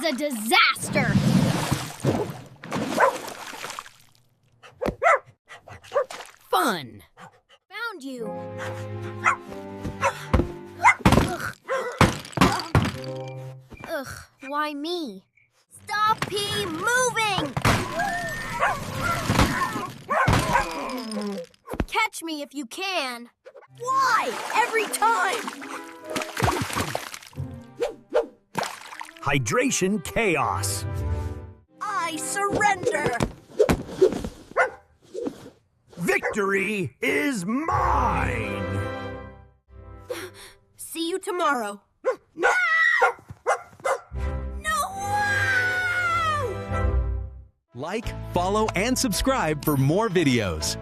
a disaster! Fun! Found you! Ugh, why me? Stop moving! Catch me if you can. Why? Every time! Hydration chaos. I surrender! Victory is mine! See you tomorrow. No! Like, follow, and subscribe for more videos.